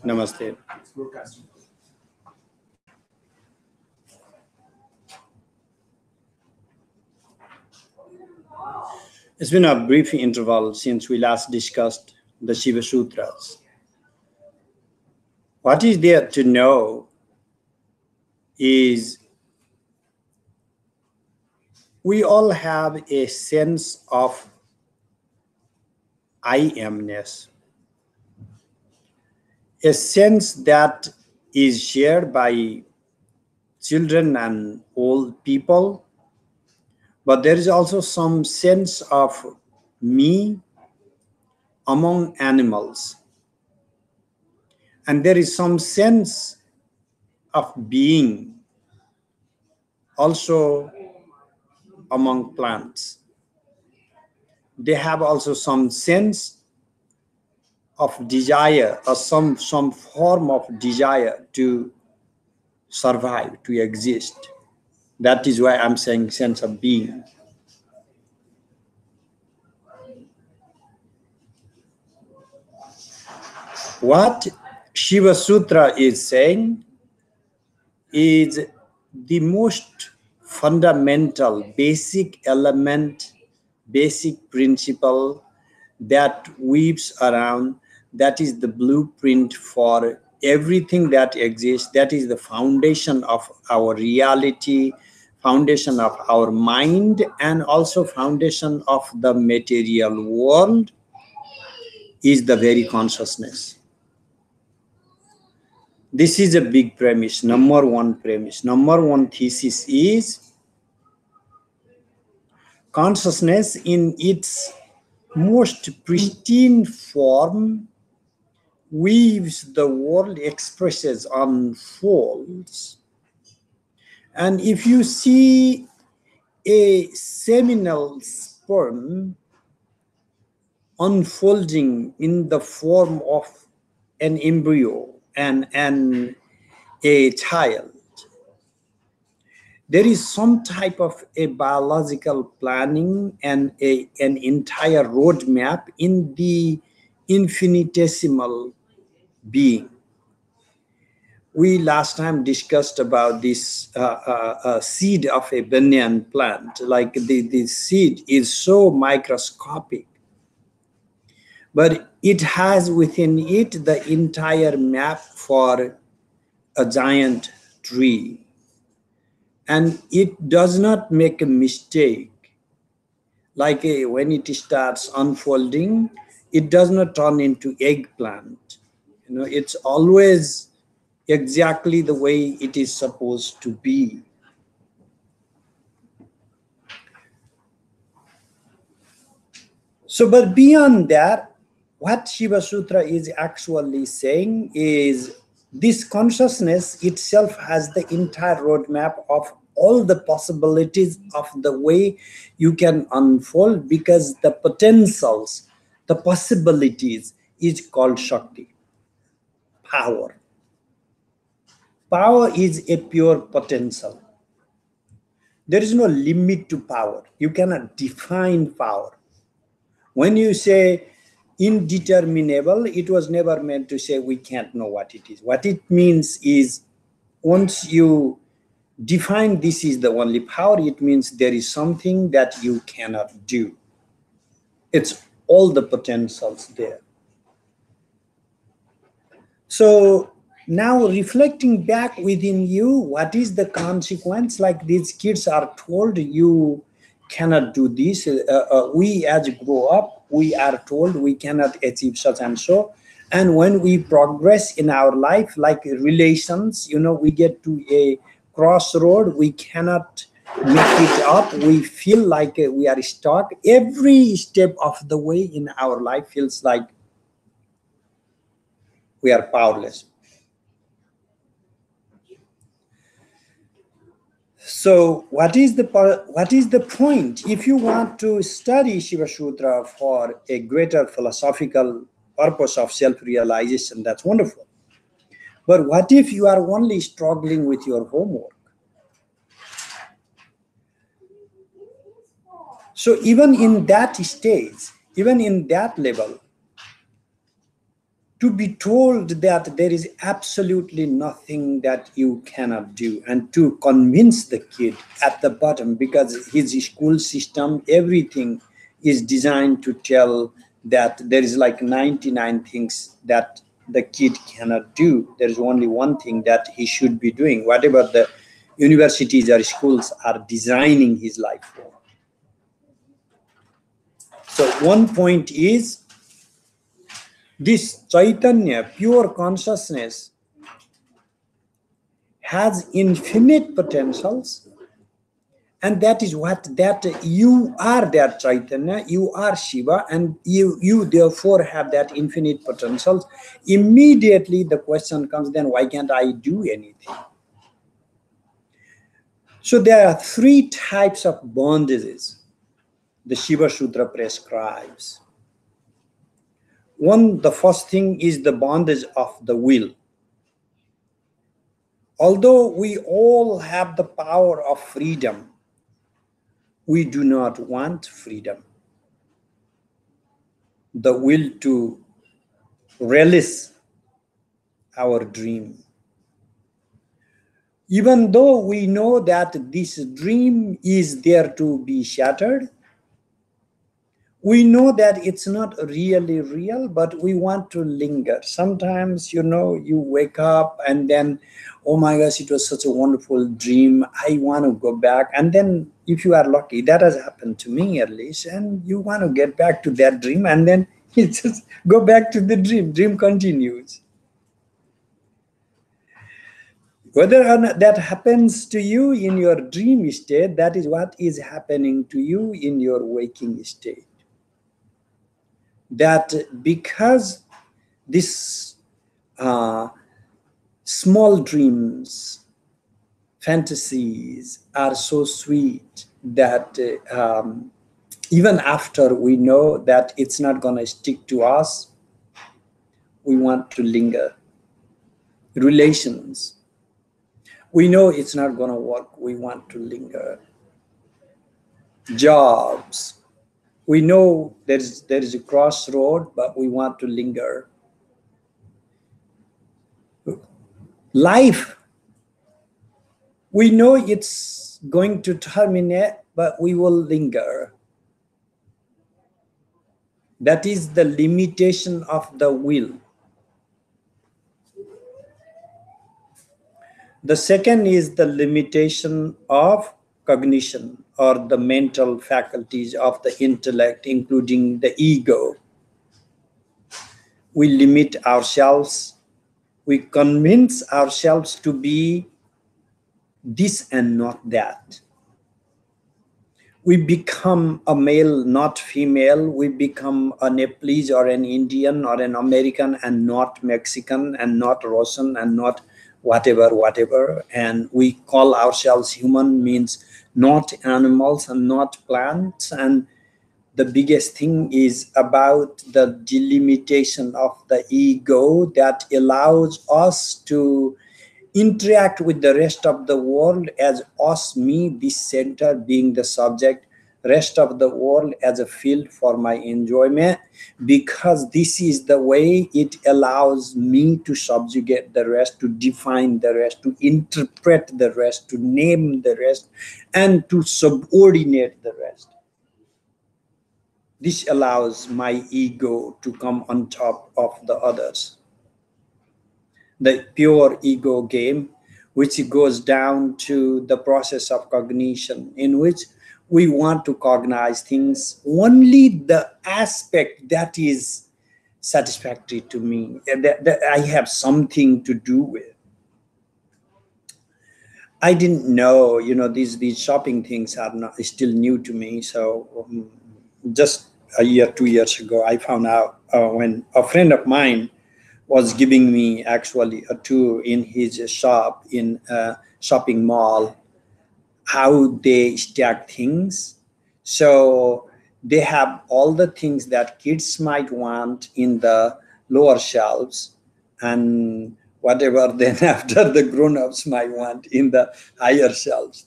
Namaste. It's been a brief interval since we last discussed the Shiva Sutras. What is there to know is we all have a sense of I amness, a sense that is shared by children and old people, but there is also some sense of me among animals. And there is some sense of being also among plants. They have also some sense of desire or some form of desire to survive, to exist. That is why I'm saying sense of being. What Shiva Sutra is saying is the most fundamental, basic element, basic principle that weaves around, that is the blueprint for everything that exists. That is the foundation of our reality, foundation of our mind, and also foundation of the material world is the very consciousness. This is a big premise, number one premise. Number one thesis is consciousness in its most pristine form weaves the world, expresses, unfolds. And if you see a seminal sperm unfolding in the form of an embryo and a child, there is some type of a biological planning and an entire roadmap in the infinitesimal being. We last time discussed about this seed of a banyan plant. Like the seed is so microscopic, but it has within it the entire map for a giant tree. And it does not make a mistake. Like when it starts unfolding, it does not turn into eggplant. It's always exactly the way it is supposed to be. So, but beyond that, what Shiva Sutra is actually saying is this consciousness itself has the entire roadmap of all the possibilities of the way you can unfold, because the potentials, the possibilities is called Shakti, power. Power is a pure potential. There is no limit to power. You cannot define power. When you say indeterminable, it was never meant to say we can't know what it is. What it means is once you define this is the only power, it means there is something that you cannot do. It's all the potentials there. So now reflecting back within you, what is the consequence? Like these kids are told you cannot do this. We as grow up, we are told we cannot achieve such and so. And when we progress in our life, like relations, we get to a crossroad, we cannot make it up. We feel like we are stuck. Every step of the way in our life feels like we are powerless. So what is the point? If you want to study Shiva Sutra for a greater philosophical purpose of self-realization, that's wonderful. But what if you are only struggling with your homework? So even in that stage, even in that level, to be told that there is absolutely nothing that you cannot do, and to convince the kid at the bottom, because his school system, everything is designed to tell that there is like 99 things that the kid cannot do. There is only one thing that he should be doing, whatever the universities or schools are designing his life for. So one point is, this Chaitanya, pure consciousness, has infinite potentials, and that is what, that you are that Chaitanya, you are Shiva, and you therefore have that infinite potentials. Immediately the question comes, then why can't I do anything? So there are three types of bondages the Shiva Sutra prescribes. One, the first thing is the bondage of the will. Although we all have the power of freedom, we do not want freedom. The will to relish our dream. Even though we know that this dream is there to be shattered, we know that it's not really real, but we want to linger. Sometimes, you wake up and then, oh my gosh, it was such a wonderful dream. I want to go back. And then if you are lucky, that has happened to me at least, and you want to get back to that dream, and then you just go back to the dream. Dream continues. Whether or not that happens to you in your dream state, that is what is happening to you in your waking state. That because these small dreams, fantasies are so sweet that even after we know that it's not going to stick to us, we want to linger. Relations, we know it's not going to work, we want to linger. Jobs, we know there is a crossroad, but we want to linger. Life, we know it's going to terminate, but we will linger. That is the limitation of the will. The second is the limitation of cognition, or the mental faculties of the intellect, including the ego. We limit ourselves. We convince ourselves to be this and not that. We become a male, not female. We become a Nepalese or an Indian or an American and not Mexican and not Russian and not whatever. And we call ourselves human, means not animals and not plants. And the biggest thing is about the delimitation of the ego that allows us to interact with the rest of the world as us, me, this center being the subject, rest of the world as a field for my enjoyment, because this is the way it allows me to subjugate the rest, to define the rest, to interpret the rest, to name the rest, and to subordinate the rest. This allows my ego to come on top of the others. The pure ego game, which goes down to the process of cognition, in which we want to cognize things only the aspect that is satisfactory to me, that I have something to do with. I didn't know, these shopping things are still new to me. So just a year, 2 years ago, I found out when a friend of mine was giving me actually a tour in his shop, in a shopping mall, how they stack things. So they have all the things that kids might want in the lower shelves, and whatever then after the grown-ups might want in the higher shelves.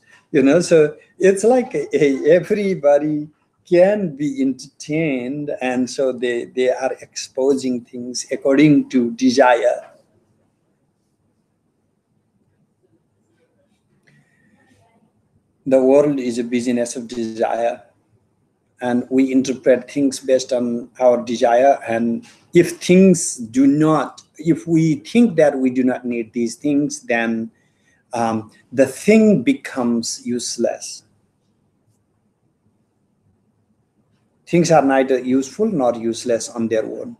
So it's like everybody can be entertained, and so they are exposing things according to desire. The world is a business of desire, and we interpret things based on our desire. And if we think that we do not need these things, then the thing becomes useless. Things are neither useful nor useless on their own.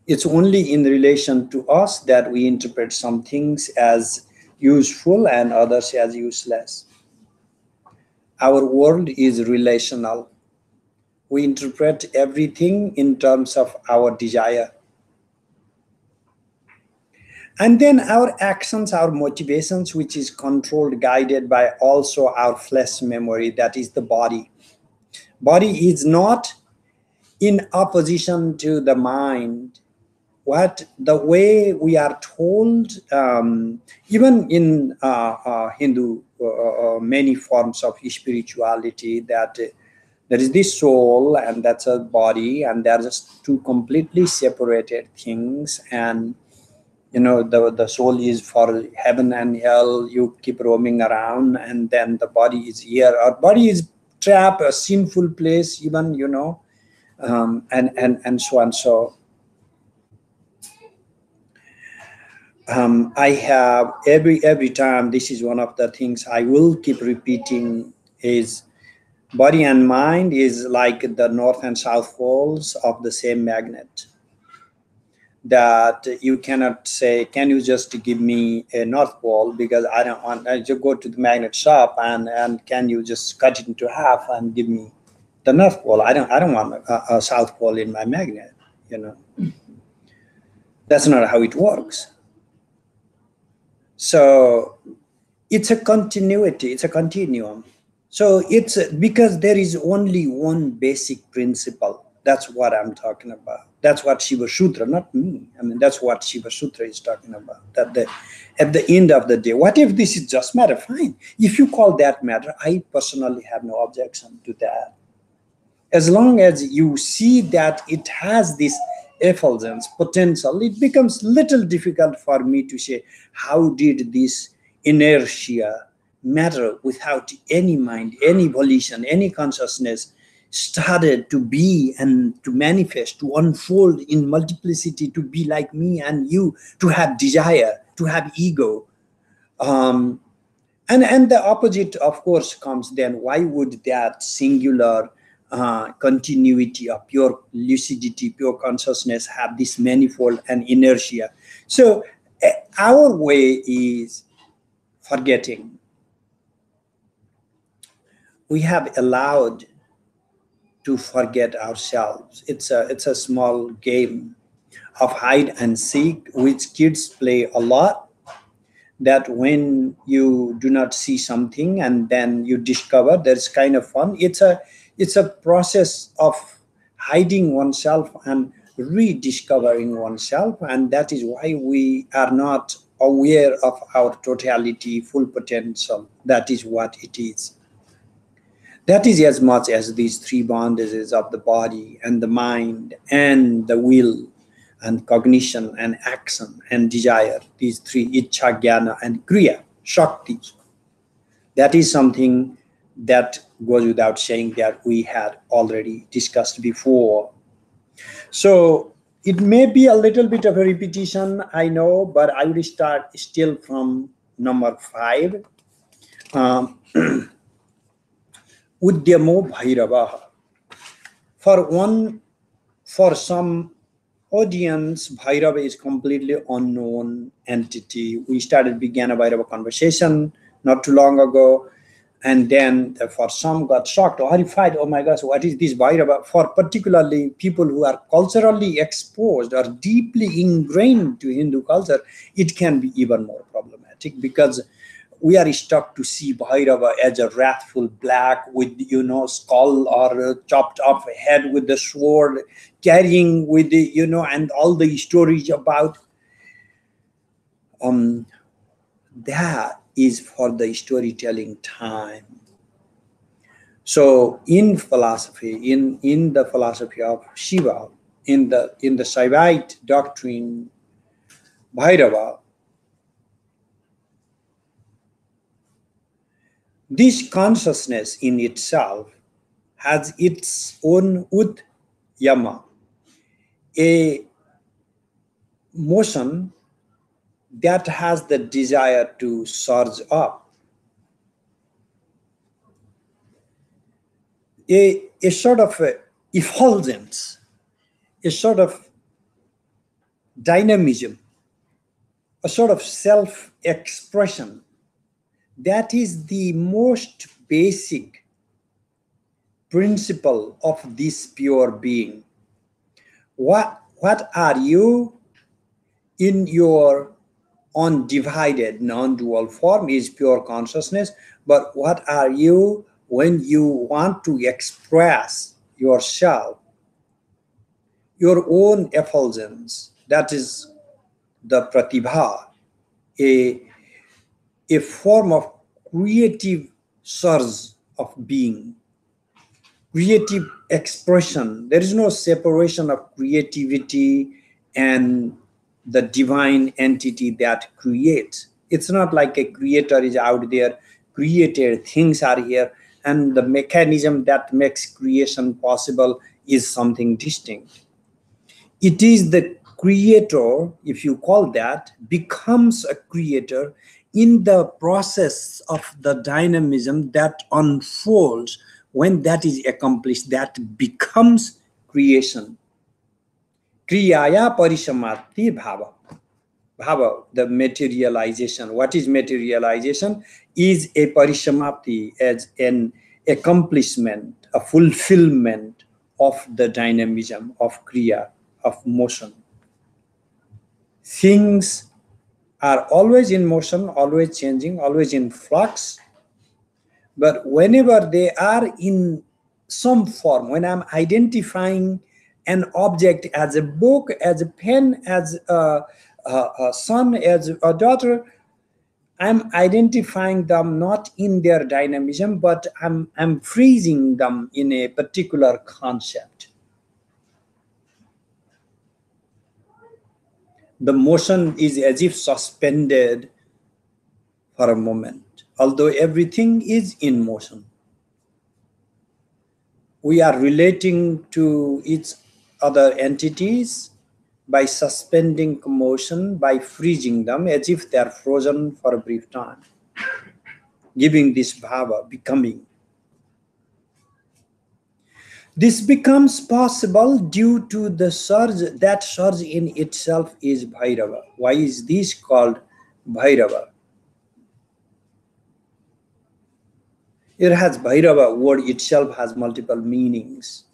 It's only in relation to us that we interpret some things as useful and others as useless. Our world is relational. We interpret everything in terms of our desire. And then our actions, our motivations, which is controlled, guided by also our flesh memory, that is the body. Body is not in opposition to the mind. The way we are told, even in Hindu, many forms of spirituality, that there is this soul and that's a body, and they're just two completely separated things. And the soul is for heaven and hell. You keep roaming around, and then the body is here. Our body is trapped, a sinful place, even, and so on. So I have every time, this is one of the things I will keep repeating, is body and mind is like the north and south poles of the same magnet. That you cannot say, can you just give me a north pole, because I don't want. I just go to the magnet shop and can you just cut it into half and give me the north pole? I don't want a south pole in my magnet. That's not how it works. So it's a continuity, it's a continuum. So it's because there is only one basic principle. That's what I'm talking about. That's what Shiva Sutra, not me. I mean, that's what Shiva Sutra is talking about. That at the end of the day, what if this is just matter? Fine. If you call that matter, I personally have no objection to that. As long as you see that it has this effulgence, potential, it becomes little difficult for me to say, how did this inertia, matter without any mind, any volition, any consciousness, started to be and to manifest, to unfold in multiplicity, to be like me and you, to have desire, to have ego. And the opposite, of course, comes then. Why would that singular continuity of pure lucidity, pure consciousness have this manifold and inertia? So our way is forgetting. We have allowed to forget ourselves. It's a small game of hide and seek, which kids play a lot. That when you do not see something and then you discover, there's kind of fun. It's a process of hiding oneself and rediscovering oneself, and that is why we are not aware of our totality, full potential. That is what it is. That is as much as these three bondages of the body and the mind and the will and cognition and action and desire, these three, Ichcha, Jnana, and Kriya, Shakti. That is something that goes without saying, that we had already discussed before. So it may be a little bit of a repetition, I know, but I will start still from number 5. Udyamo Bhairava. For some audience, Bhairava is completely unknown entity. We began a Bhairava conversation not too long ago, and then for some got shocked or horrified. Oh my gosh, what is this Bhairava? For particularly people who are culturally exposed or deeply ingrained to Hindu culture, it can be even more problematic, because we are stuck to see Bhairava as a wrathful black with, skull or a chopped off head with the sword, carrying with the, and all the stories about. That is for the storytelling time. So in philosophy, in the philosophy of Shiva, in the Shaivite doctrine, Bhairava, this consciousness in itself has its own yama, a motion that has the desire to surge up, a sort of effulgence, a sort of dynamism, a sort of self expression that is the most basic principle of this pure being. What are you in your undivided non-dual form is pure consciousness, but what are you when you want to express yourself, your own effulgence? That is the pratibha, a, a form of creative surge of being, creative expression. There is no separation of creativity and the divine entity that creates. It's not like a creator is out there, created things are here, and the mechanism that makes creation possible is something distinct. It is the creator, if you call that, becomes a creator in the process of the dynamism that unfolds. When that is accomplished, that becomes creation. Kriyaya parishamati bhava. Bhava, the materialization. What is materialization? Is a parishamati, as an accomplishment, a fulfillment of the dynamism of kriya, of motion. Things are always in motion, always changing, always in flux. But whenever they are in some form, when I'm identifying an object as a book, as a pen, as a son, as a daughter, I'm identifying them not in their dynamism, but I'm freezing them in a particular concept. The motion is as if suspended for a moment, although everything is in motion. We are relating to each other entities by suspending motion, by freezing them as if they are frozen for a brief time, giving this bhava, becoming. This becomes possible due to the surge. That surge in itself is Bhairava. Why is this called Bhairava? It has Bhairava word itself has multiple meanings.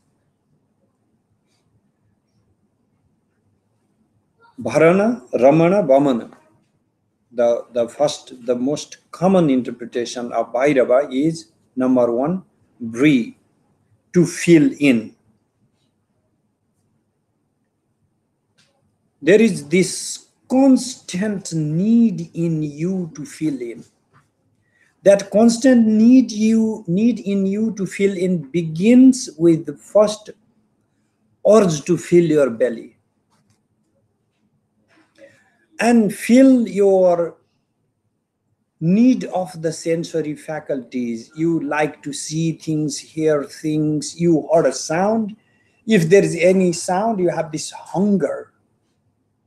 Bharana, Ramana, Vamana. The most common interpretation of Bhairava is number one, breathe, to fill in. There is this constant need in you to fill in. That constant need in you to fill in begins with the first urge to fill your belly and fill your need of the sensory faculties. You like to see things, hear things, you heard a sound. If there is any sound, you have this hunger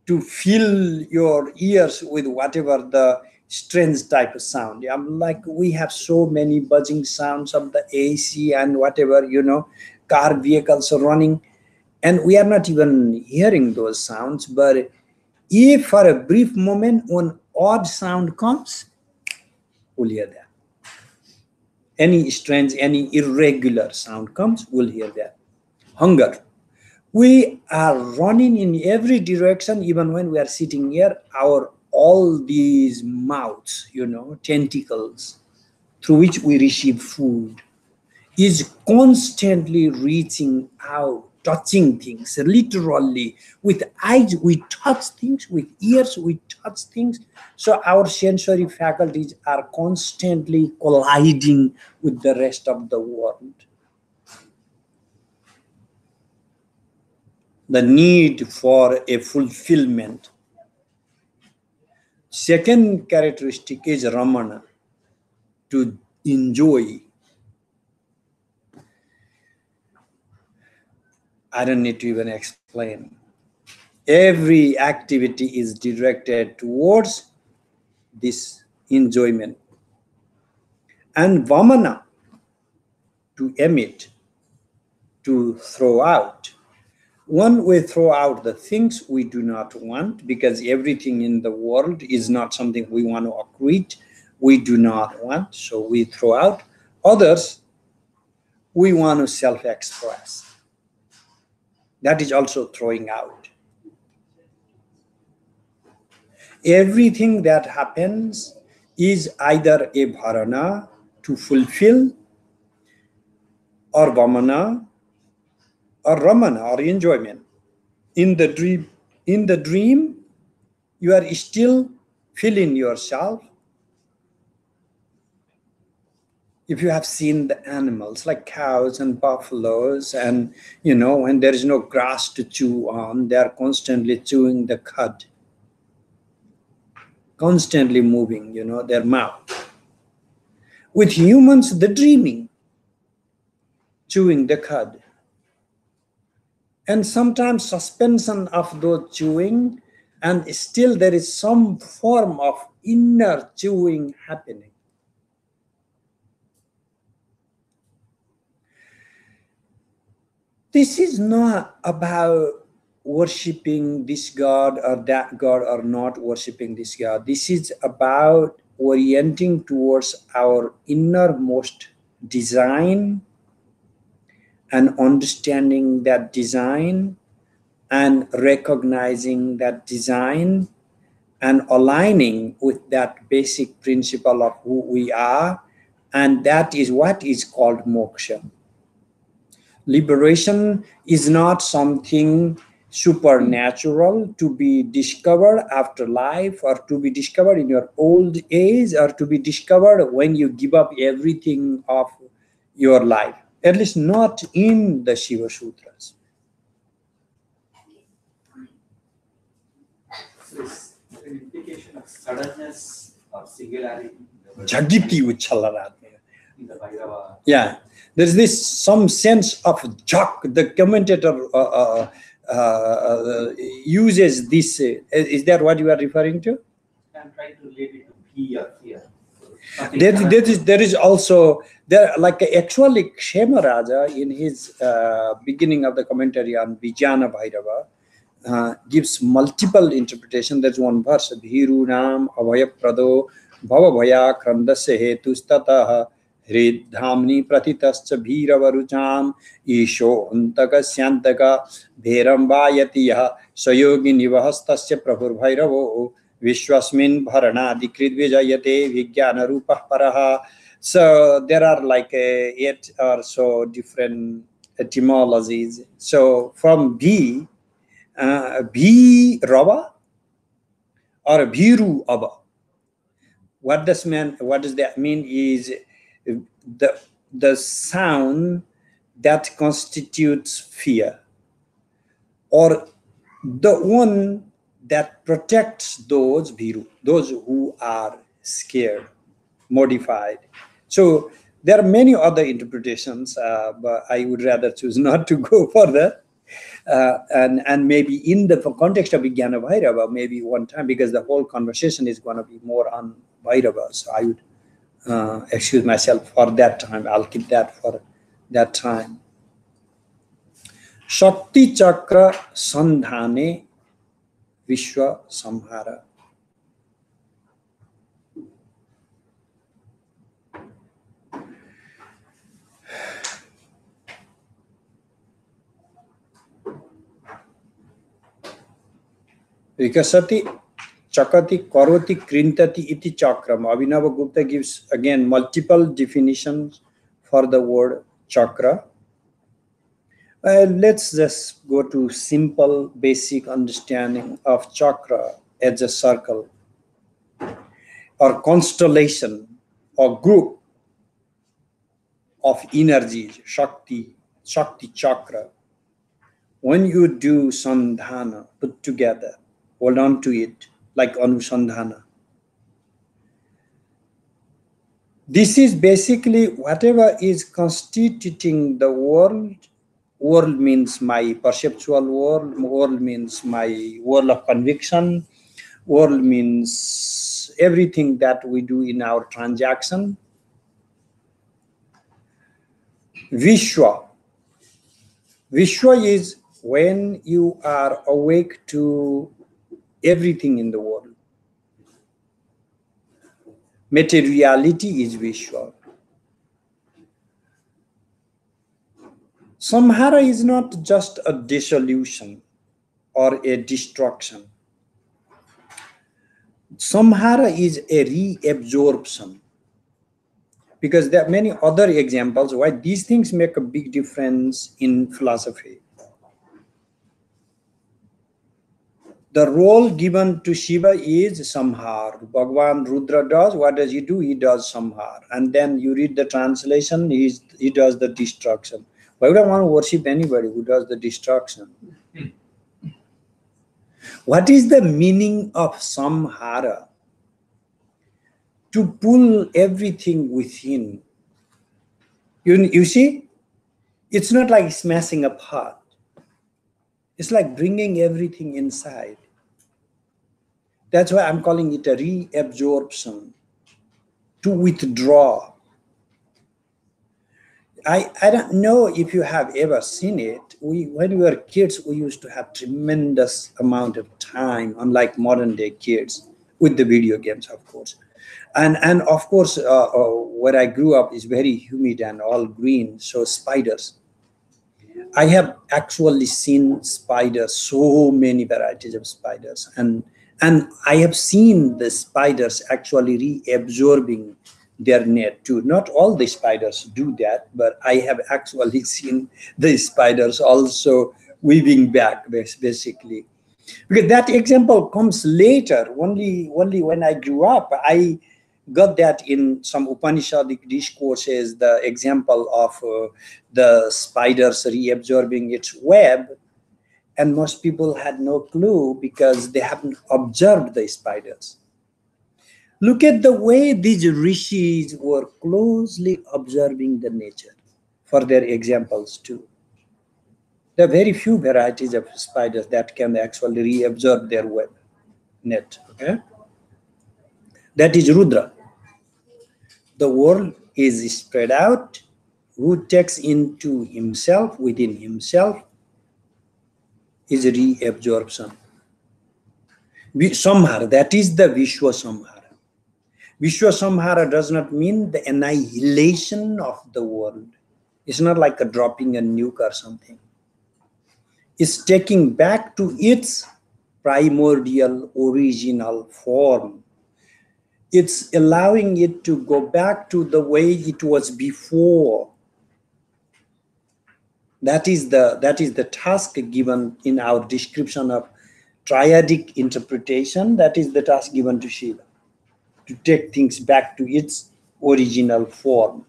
to fill your ears with whatever the strange type of sound. I'm like, we have so many buzzing sounds of the AC and whatever, car vehicles are running, and we are not even hearing those sounds. But if for a brief moment one odd sound comes, we'll hear that. Any strange, any irregular sound comes, we'll hear that. Hunger. We are running in every direction, even when we are sitting here. All these mouths, tentacles through which we receive food, is constantly reaching out touching things, literally. With eyes, we touch things. With ears, we touch things. So our sensory faculties are constantly colliding with the rest of the world. The need for a fulfillment. Second characteristic is Ramana, to enjoy. I don't need to even explain. Every activity is directed towards this enjoyment. And Vamana, to emit, to throw out. One, we throw out the things we do not want, because everything in the world is not something we want to accrete, we do not want, so we throw out. Others, we want to self-express. That is also throwing out. Everything that happens is either a bharana, to fulfill, or vamana, or ramana, or enjoyment. In the dream, you are still feeling yourself. If you have seen the animals like cows and buffaloes, and when there is no grass to chew on, they are constantly chewing the cud, constantly moving, their mouth. With humans, the dreaming, chewing the cud. And sometimes suspension of those chewing, and still there is some form of inner chewing happening. This is not about worshipping this God or that God, or not worshipping this God. This is about orienting towards our innermost design and understanding that design and recognizing that design and aligning with that basic principle of who we are. And that is what is called moksha. Liberation is not something supernatural to be discovered after life, or to be discovered in your old age, or to be discovered when you give up everything of your life. At least not in the Shiva Sutras. So is there an implication of suddenness or singularity? Jagiti Uchallaratmya. In the Bhairava. Yeah, there's this some sense of jak. The commentator uses this. Is that what you are referring to? I'm trying to relate it to bhi or fear. There is also there, like actually Kshema Raja in his beginning of the commentary on Vijnana Bhairava gives multiple interpretation. There's one verse: Bhiru Nam Avaya Prado Bhava Bhaya Krandasya Hetustatah Hridhamni Pratitascha Bhiravarucham Isho Antaka Syantaka Bherambhayatiya Sayogi Nivahastasya Prabhur Bhairavo Vishwasmin Bharana Dikrit Vijayate Vijnana Rupa Paraha. So there are like 8 or so different etymologies. So from Bhi, Bhi-rava or Bhiru Abba. What does that mean is the sound that constitutes fear, or the one that protects those Bhiru, those who are scared, modified. So there are many other interpretations, but I would rather choose not to go further. And maybe in the context of Vijnana Bhairava, maybe one time, because the whole conversation is going to be more on Bhairava. So I would excuse myself for that time. I'll keep that for that time. Shakti Chakra Sandhane Vishwa Samhara. Vikasati Chakati Karoti Krintati iti Chakram. Abhinava Gupta gives again multiple definitions for the word chakra. Let's just go to simple, basic understanding of chakra as a circle or constellation or group of energies, Shakti chakra. When you do sandhana, put together, hold on to it like anusandhana. This is basically whatever is constituting the world. World means my perceptual world. World means my world of conviction. World means everything that we do in our transaction. Vishwa. Vishwa is when you are awake to everything in the world. Materiality is Vishwa. Samhara is not just a dissolution or a destruction. Samhara is a reabsorption. Because there are many other examples why these things make a big difference in philosophy. The role given to Shiva is samhar. Bhagavan Rudra does, what does he do? He does samhar. And then you read the translation, he does the destruction. Why would I want to worship anybody who does the destruction? What is the meaning of samhara? To pull everything within. You see, it's not like smashing apart. It's like bringing everything inside. That's why I'm calling it a reabsorption, to withdraw. I don't know if you have ever seen it. When we were kids, we used to have tremendous amount of time, unlike modern day kids, with the video games, of course. And of course, where I grew up is very humid and all green, so spiders. I have actually seen spiders, so many varieties of spiders, and I have seen the spiders actually reabsorbing their net too. Not all the spiders do that, but I have actually seen the spiders also weaving back, basically. Because that example comes later. Only when I grew up, I got that in some Upanishadic discourses, the example of the spiders reabsorbing its web, and most people had no clue because they haven't observed the spiders. Look at the way these rishis were closely observing the nature for their examples too. There are very few varieties of spiders that can actually reabsorb their web net. Okay? That is Rudra. The world is spread out. Who takes into himself, within himself, is reabsorption. Samhara, that is the Vishwa Samhara. Vishwa Samhara does not mean the annihilation of the world. It's not like a dropping a nuke or something. It's taking back to its primordial original form. It's allowing it to go back to the way it was before. That is the task given in our description of triadic interpretation. That is the task given to Shiva, to take things back to its original form.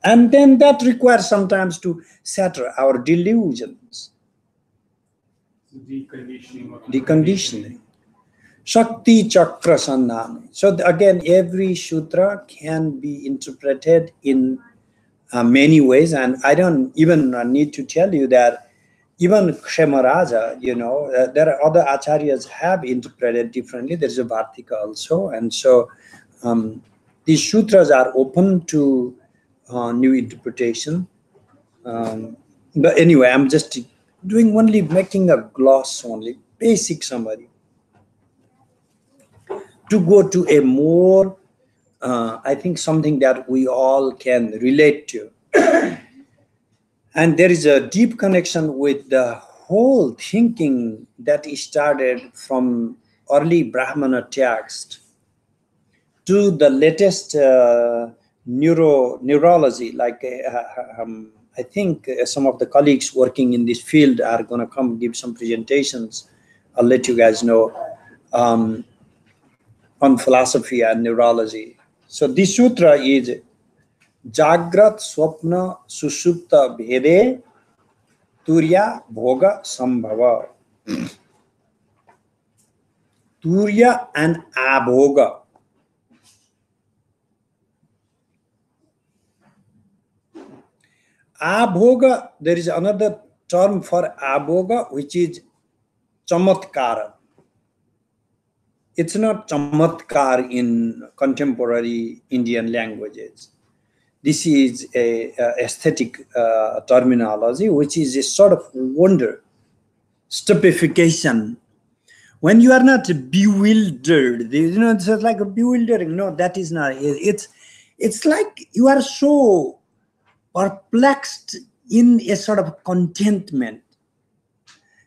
And then that requires sometimes to shatter our delusions. Deconditioning. Shakti Chakra Sandhana. So again, every sutra can be interpreted in many ways, and I don't even need to tell you that even Kshemaraja, there are other acharyas have interpreted differently. There's a Vartika also, and so these sutras are open to new interpretation. But anyway, I'm just making a gloss only, basic summary. To go to a more, I think something that we all can relate to. And there is a deep connection with the whole thinking that started from early Brahmana text to the latest neurology, like I think some of the colleagues working in this field are going to come give some presentations. I'll let you guys know um, on philosophy and neurology. So this sutra is Jagrat Swapna Sushupta Bhede Turya Bhoga Sambhava. Turya and Abhoga. Abhoga, there is another term for abhoga, which is chamatkara. It's not chamatkar in contemporary Indian languages. This is a aesthetic terminology, which is a sort of wonder, stupefaction. When you are not bewildered, it's like a bewildering. No, that is not. It's like you are so perplexed in a sort of contentment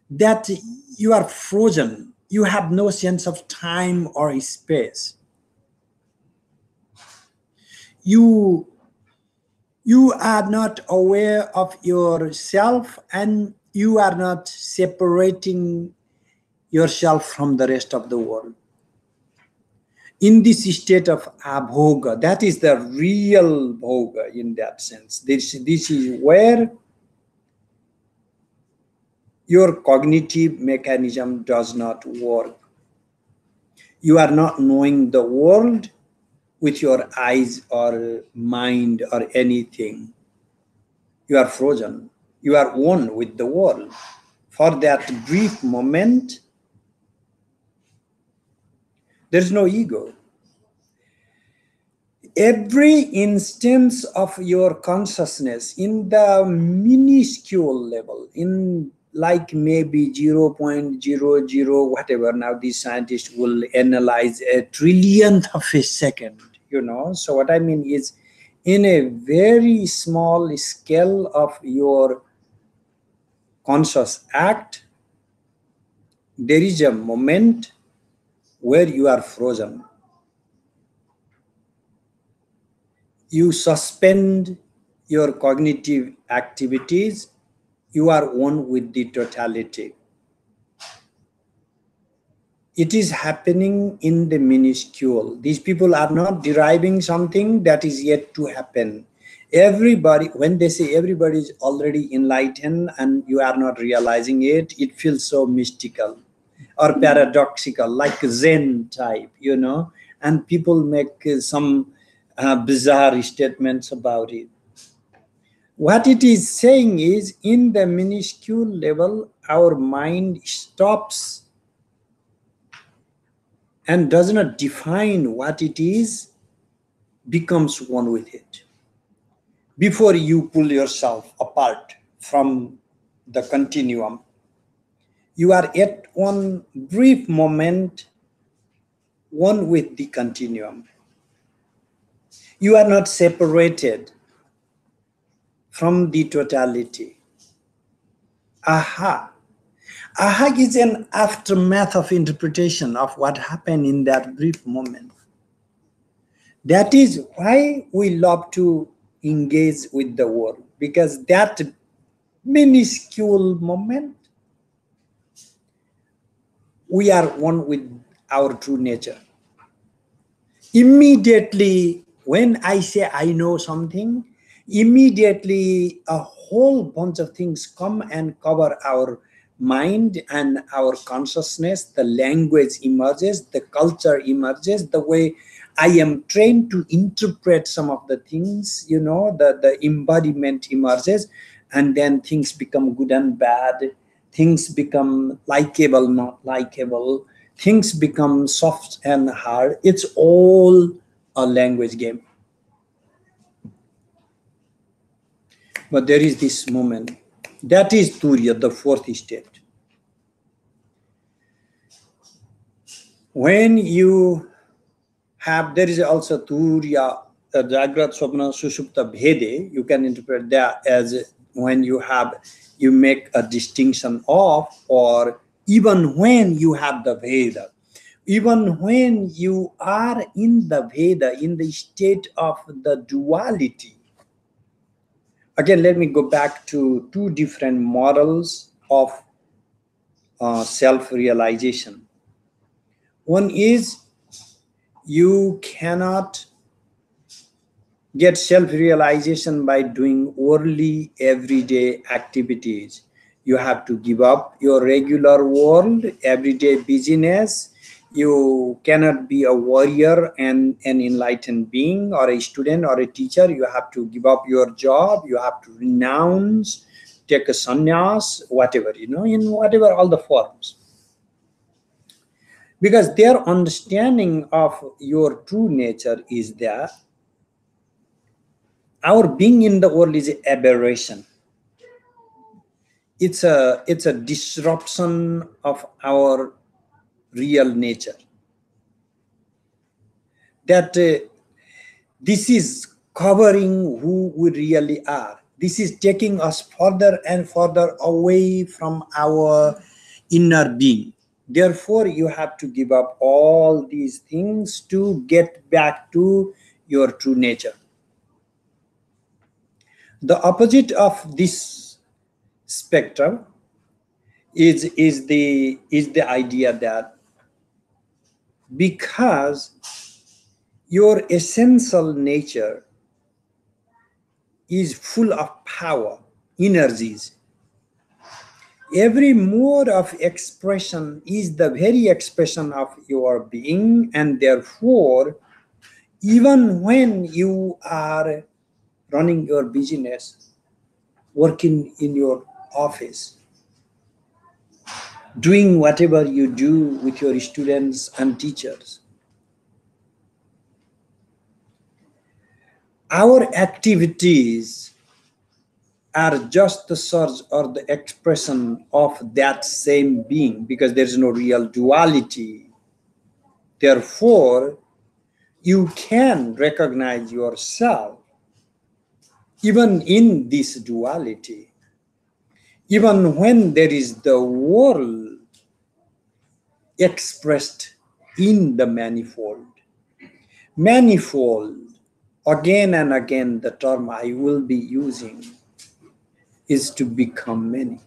that you are frozen. You have no sense of time or space. You are not aware of yourself, and you are not separating yourself from the rest of the world. In this state of abhoga, that is the real bhoga in that sense. This is where your cognitive mechanism does not work. You are not knowing the world with your eyes or mind or anything. You are frozen. You are one with the world. For that brief moment, there is no ego. Every instance of your consciousness in the minuscule level, in like maybe 0.00 whatever, now these scientists will analyze a trillionth of a second, So what I mean is, in a very small scale of your conscious act, there is a moment where you are frozen. You suspend your cognitive activities. You are one with the totality. It is happening in the minuscule. These people are not deriving something that is yet to happen. Everybody, when they say everybody is already enlightened and you are not realizing it, it feels so mystical or paradoxical, like Zen type, and people make some bizarre statements about it. What it is saying is, in the minuscule level, our mind stops and does not define what it is, becomes one with it. Before you pull yourself apart from the continuum, you are at one brief moment one with the continuum. You are not separated from the totality. Aha. Aha is an aftermath of interpretation of what happened in that brief moment. That is why we love to engage with the world, because that minuscule moment, we are one with our true nature. Immediately, when I say I know something, immediately a whole bunch of things come and cover our mind and our consciousness. The language emerges, the culture emerges, the way I am trained to interpret some of the things, the embodiment emerges, and then things become good and bad, things become likable, not likable, things become soft and hard. It's all a language game. But there is this moment. That is Turiya, the fourth state. When you have, there is also Turiya, Jagrat, Swapna, Sushupta, Bhede. You can interpret that as when you make a distinction of, or even when you have the Veda. Even when you are in the Veda, in the state of the duality, Again, let me go back to two different models of self-realization. One is you cannot get self-realization by doing only everyday activities. You have to give up your regular world, everyday business. You cannot be a warrior and an enlightened being, or a student or a teacher. You have to give up your job. You have to renounce, take a sannyas, whatever, in whatever all the forms. Because their understanding of your true nature is that our being in the world is an aberration. It's a disruption of our real nature. That this is covering who we really are. This is taking us further and further away from our inner being. Therefore, you have to give up all these things to get back to your true nature. The opposite of this spectrum is the idea that because your essential nature is full of power, energies, every mode of expression is the very expression of your being, and therefore, even when you are running your business, working in your office, doing whatever you do with your students and teachers, our activities are just the source or the expression of that same being, because there is no real duality. Therefore, you can recognize yourself even in this duality, even when there is the world expressed in the manifold. Manifold, again and again, the term I will be using is to become many.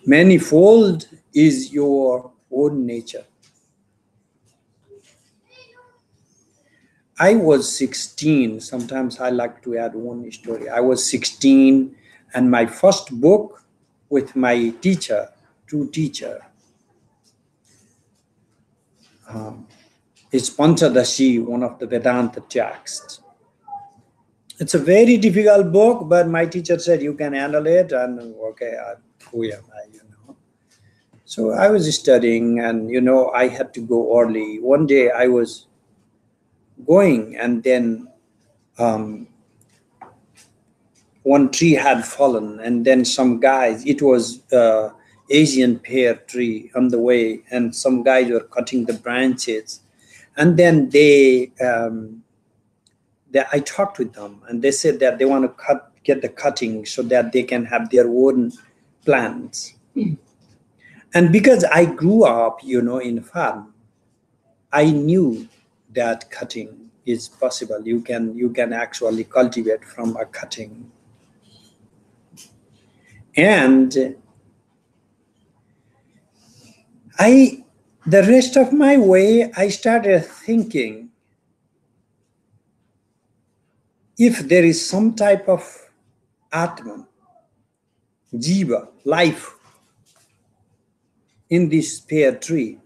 Manifold is your own nature. I was 16. Sometimes I like to add one story. I was 16, and my first book with my teacher, true teacher, is Panchadashi, one of the Vedanta texts. It's a very difficult book, but my teacher said you can handle it, and okay, who am I, So I was studying, and I had to go early. One day I was going, and then one tree had fallen, and then some guys, it was Asian pear tree on the way, and some guys were cutting the branches, and then I talked with them, and they said that they want to get the cutting so that they can have their own plants. And because I grew up, in a farm, I knew that cutting is possible. You can actually cultivate from a cutting. And the rest of my way, I started thinking, if there is some type of Atman, Jiva, life in this pear tree,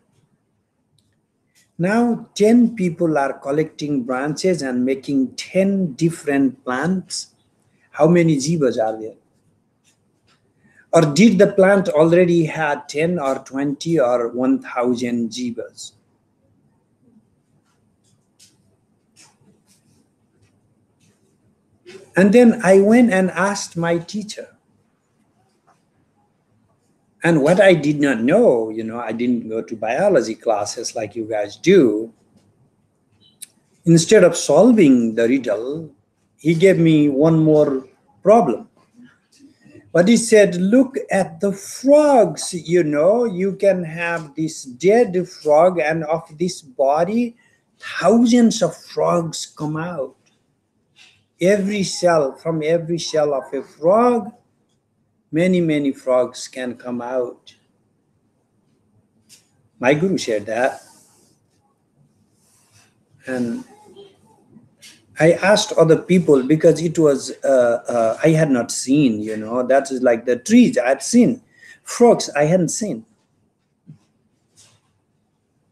now 10 people are collecting branches and making 10 different plants. How many jivas are there? Or did the plant already have 10 or 20 or 1,000 jivas? And then I went and asked my teacher. And what I did not know, I didn't go to biology classes like you guys do. Instead of solving the riddle, he gave me one more problem. But he said, look at the frogs, you can have this dead frog, and of this body, thousands of frogs come out. Every cell, from every shell of a frog, many, many frogs can come out. My guru said that. And I asked other people because it was, I had not seen, that is like the trees I had seen. Frogs I hadn't seen.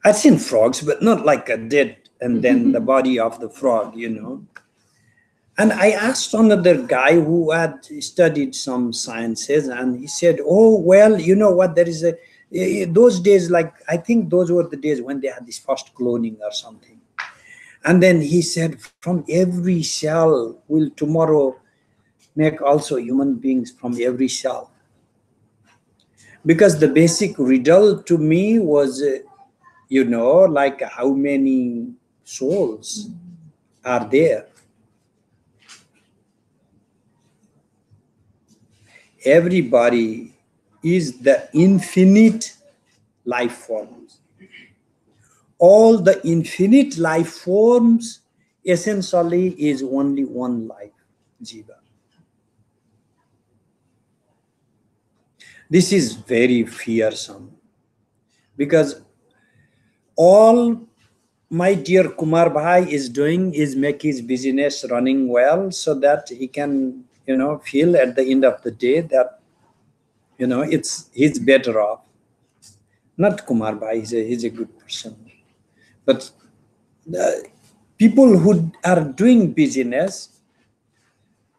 I'd seen frogs, but not like a dead and then the body of the frog, And I asked another guy who had studied some sciences, and he said, oh, well, you know what, there is those days, like, I think those were the days when they had this first cloning or something. And then he said, from every cell will tomorrow make also human beings from every cell. Because the basic riddle to me was, like how many souls are there? Everybody is the infinite life forms. All the infinite life forms essentially is only one life, Jiva. This is very fearsome because all my dear Kumar Bhai is doing is make his business running well so that he can, feel at the end of the day that, he's better off. Not Kumar Bhai, he's a good person. But the people who are doing business,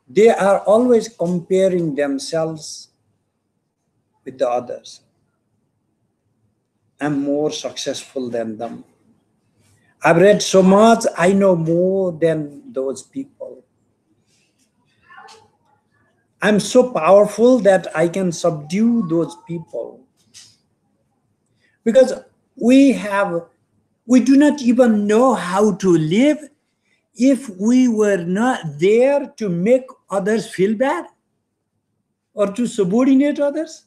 they are always comparing themselves with the others. I'm more successful than them. I've read so much, I know more than those people. I'm so powerful that I can subdue those people. Because we do not even know how to live if we were not there to make others feel bad, or to subordinate others,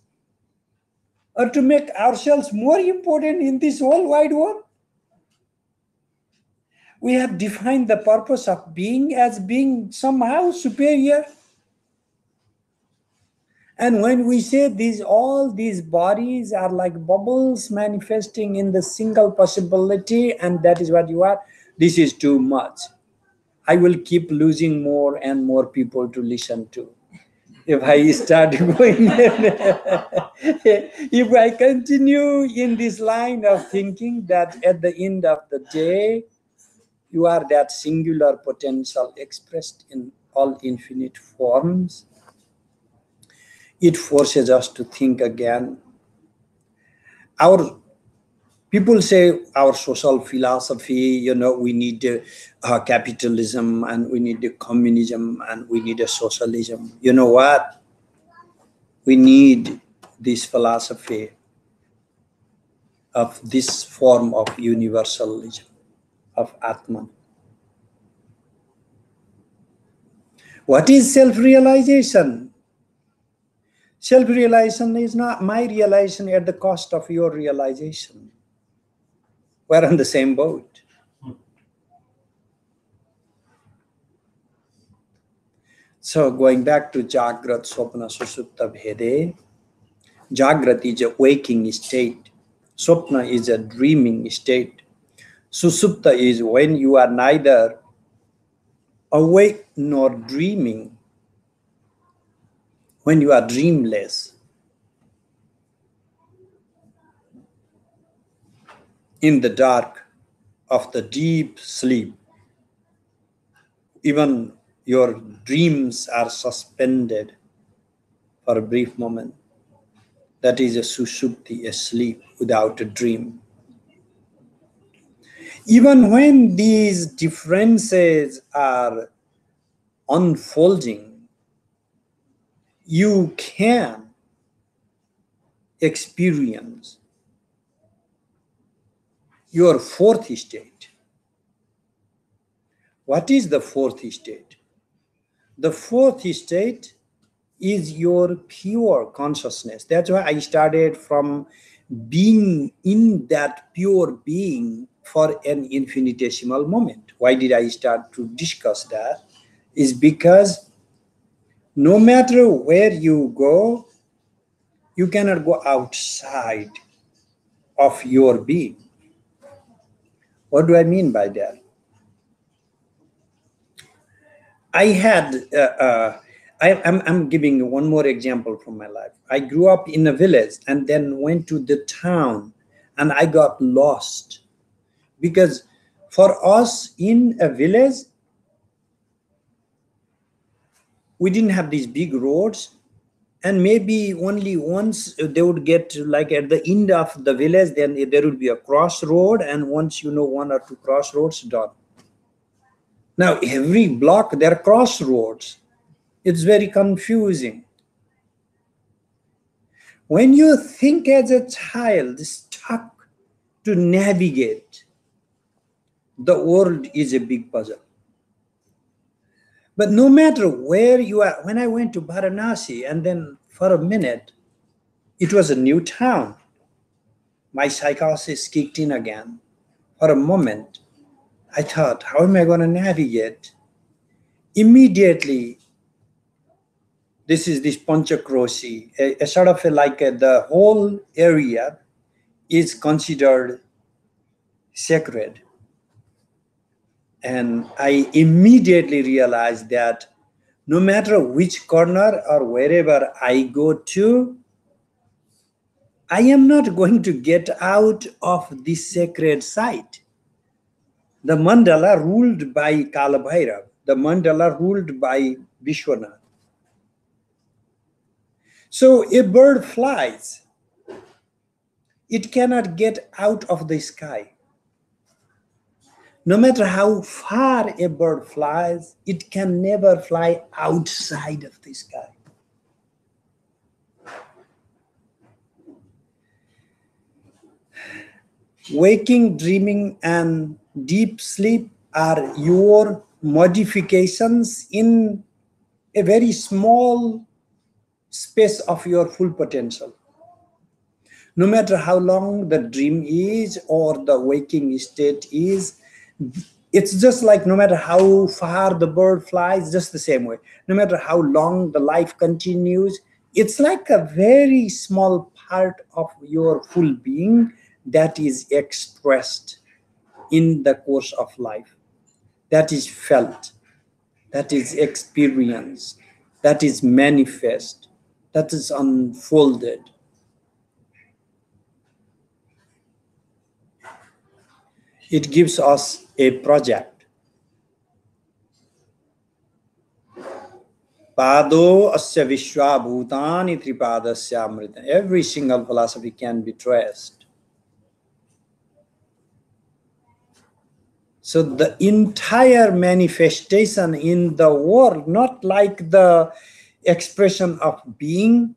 or to make ourselves more important in this whole wide world. We have defined the purpose of being as being somehow superior. And when we say all these bodies are like bubbles manifesting in the single possibility, and that is what you are, this is too much. I will keep losing more and more people to listen to. If I start going, if I continue in this line of thinking that at the end of the day, you are that singular potential expressed in all infinite forms, it forces us to think again. People say our social philosophy, we need capitalism, and we need communism, and we need a socialism. You know what? We need this philosophy of this form of universalism, of Atman. What is self-realization? Self-realization is not my realization at the cost of your realization. We're on the same boat. So going back to Jagrat, Swapna, Susupta, Bhede, Jagrat is a waking state. Swapna is a dreaming state. Susupta is when you are neither awake nor dreaming, when you are dreamless. In the dark of the deep sleep, even your dreams are suspended for a brief moment. That is a sushupti, a sleep without a dream. Even when these differences are unfolding, you can experience your fourth state. What is the fourth state? The fourth state is your pure consciousness. That's why I started from being in that pure being for an infinitesimal moment. Why did I start to discuss that? is because no matter where you go, you cannot go outside of your being. What do I mean by that? I had, I'm giving you one more example from my life. I grew up in a village and then went to the town, and I got lost because for us in a village, we didn't have these big roads, and maybe only once they would get like at the end of the village, then there would be a crossroad, and once you know one or two crossroads, done. Now every block there are crossroads. It's very confusing. When you think as a child stuck to navigate, the world is a big puzzle. But no matter where you are, when I went to Varanasi, and then for a minute, it was a new town. My psychosis kicked in again. For a moment, I thought, how am I going to navigate? Immediately, this is this Panchakroshi, a sort of the whole area is considered sacred. And I immediately realized that no matter which corner or wherever I go to, I am not going to get out of this sacred site. The mandala ruled by Kalabhairav, the mandala ruled by Vishwanath. So a bird flies, it cannot get out of the sky. No matter how far a bird flies, it can never fly outside of the sky. Waking, dreaming, and deep sleep are your modifications in a very small space of your full potential. No matter how long the dream is or the waking state is, it's just like no matter how far the bird flies, just the same way. No matter how long the life continues, it's like a very small part of your full being that is expressed in the course of life, that is felt, that is experienced, that is manifest, that is unfolded. It gives us a project. Pado asya vishwa bhutani tripadasya amrita. Every single philosophy can be traced. So the entire manifestation in the world, not like the expression of being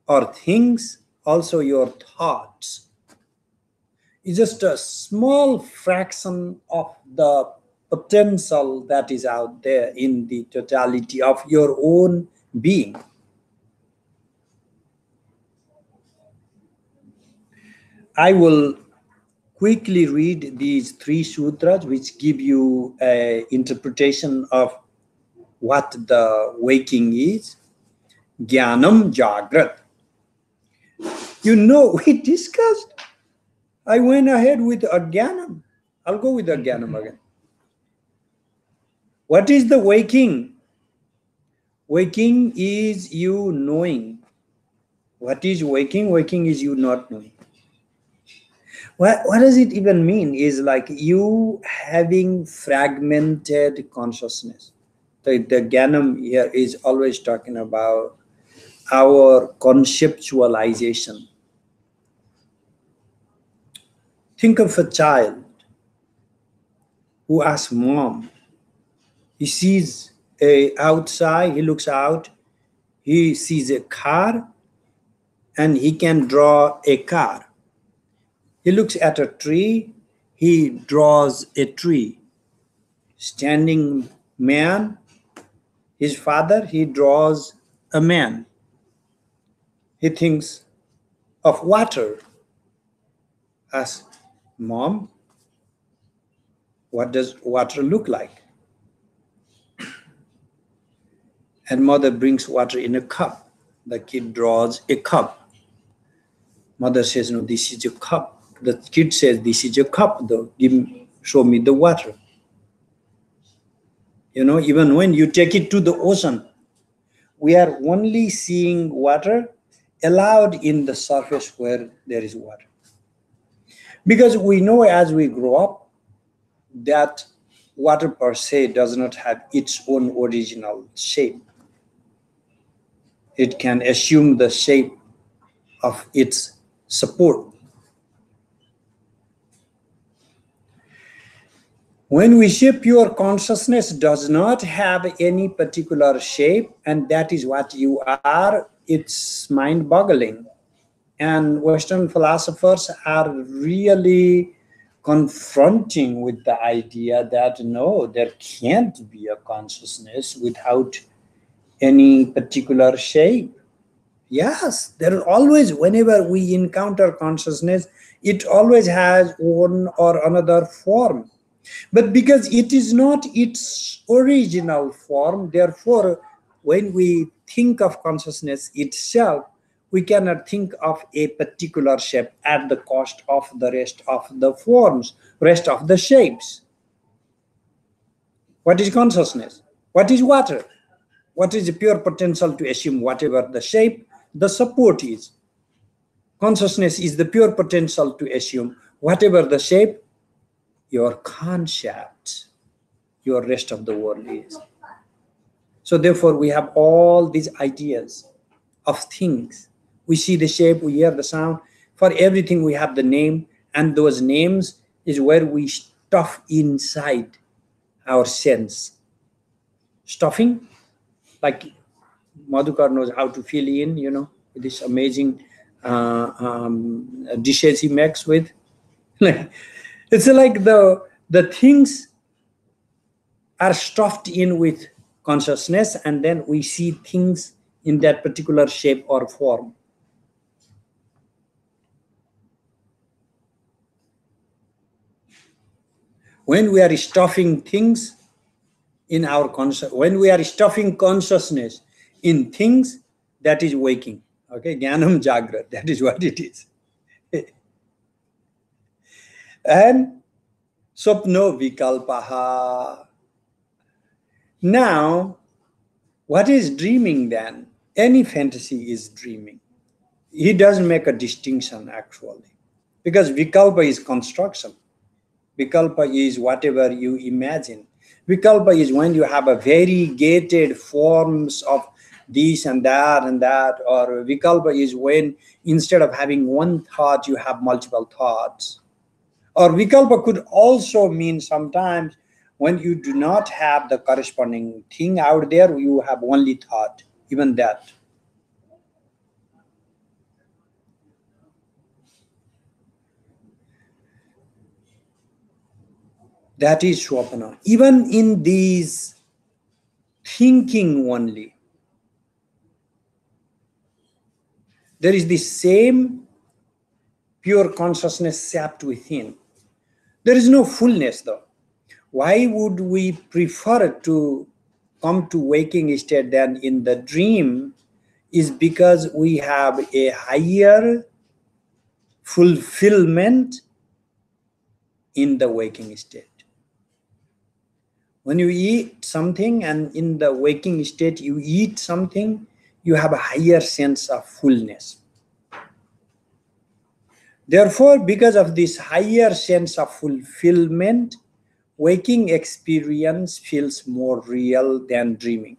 or things, also your thoughts, is just a small fraction of the potential that is out there in the totality of your own being. I will quickly read these three sutras, which give you an interpretation of what the waking is. Jnanam Jagrat. You know, we discussed. I went ahead with Ajnanam. I'll go with Ajnanam again. What is the waking? Waking is you knowing. What is waking? Waking is you not knowing. What does it even mean? Is like you having fragmented consciousness. The Jnanam here is always talking about our conceptualization. Think of a child who asks mom. He sees outside, he looks out, he sees a car, and he can draw a car. He looks at a tree, he draws a tree. Standing man, his father, he draws a man. He thinks of water. Asks, Mom, what does water look like? and mother brings water in a cup. The kid draws a cup. Mother says, no, this is a cup. The kid says, this is a cup, though. Show me the water. Even when you take it to the ocean, we are only seeing water allowed in the surface where there is water. Because we know as we grow up that water per se does not have its own original shape. It can assume the shape of its support. When we say pure consciousness does not have any particular shape, and that is what you are, it's mind-boggling. And Western philosophers are really confronting with the idea that no, there can't be a consciousness without any particular shape. Yes, there are always, whenever we encounter consciousness, it always has one or another form. But because it is not its original form, therefore, when we think of consciousness itself, we cannot think of a particular shape at the cost of the rest of the forms, rest of the shapes. What is consciousness? What is water? What is the pure potential to assume whatever the shape, the support is? Consciousness is the pure potential to assume whatever the shape, your concept, your rest of the world is. So therefore, we have all these ideas of things. We see the shape, we hear the sound. For everything, we have the name, and those names is where we stuff inside our sense. Stuffing, like Madhukar knows how to fill in, with this amazing dishes he makes with. It's like the things are stuffed in with consciousness, and then we see things in that particular shape or form. When we are stuffing things in our when we are stuffing consciousness in things, that is waking. Okay, Jnanam Jagrat, that is what it is. And Swapno Vikalpaha. Now, what is dreaming then? Any fantasy is dreaming. He doesn't make a distinction actually, because Vikalpa is construction. Vikalpa is whatever you imagine. Vikalpa is when you have a variegated forms of this and that and that, or Vikalpa is when instead of having one thought, you have multiple thoughts. Or Vikalpa could also mean sometimes when you do not have the corresponding thing out there, you have only thought, even that. That is Swapana. Even in these thinking only, there is the same pure consciousness sapped within. There is no fullness though. Why would we prefer to come to waking state than in the dream? Is because we have a higher fulfillment in the waking state. When you eat something and in the waking state you eat something, you have a higher sense of fullness. Therefore, because of this higher sense of fulfillment, waking experience feels more real than dreaming.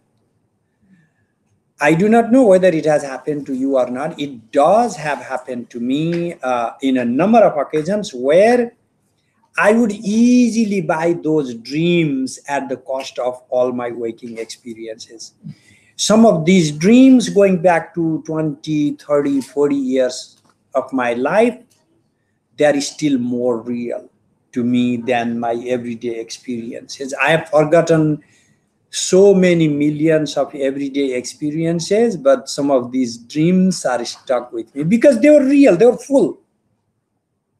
I do not know whether it has happened to you or not. It does have happened to me in a number of occasions where I would easily buy those dreams at the cost of all my waking experiences. Some of these dreams going back to 20, 30, 40 years of my life, they are still more real to me than my everyday experiences. I have forgotten so many millions of everyday experiences, but some of these dreams are stuck with me because they were real, they were full.